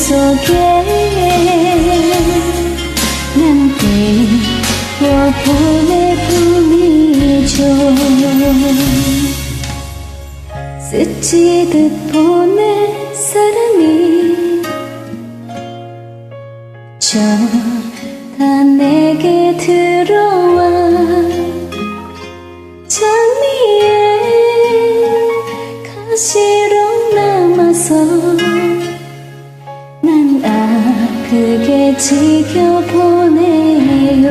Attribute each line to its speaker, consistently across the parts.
Speaker 1: 속에 난 띄워보낼 뿐이죠. 스치듯 보낸 사람이 다 내게 들어와 장미에 가시로 남아서 난 아프게 지켜보네요.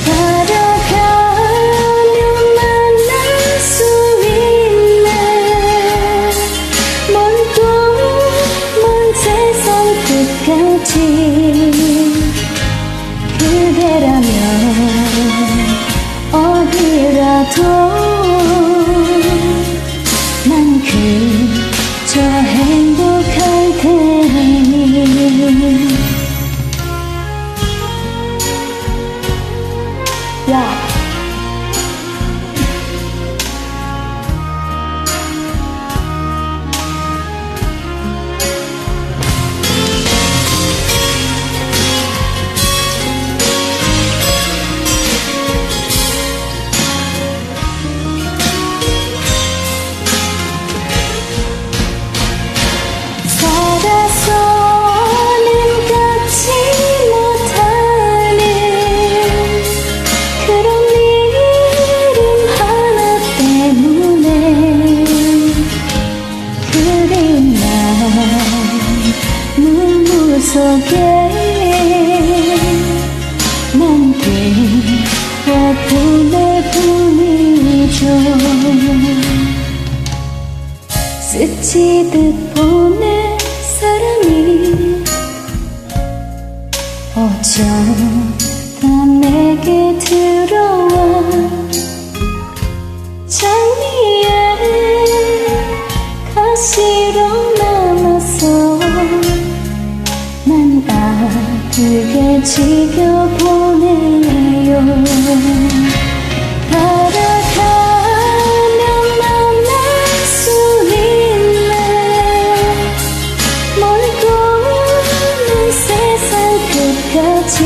Speaker 1: 걸어가면 만날 수 있는 먼 곳 먼 세상 끝까지 그대라면 어디라도 난 그저 행복할 테니. 야. 살아서는 갖지 못하는 그런 이름 하나 때문에 그리운 날 눈물 속에 난 띄워보낼 뿐이죠. 스치듯 보낸 사람이 어쩌다 내게 들어와 장미에 가시로 남아서 난 아프게 지켜보네요. 걸어가면 만날 수 있는 먼 곳 먼 세상 끝까지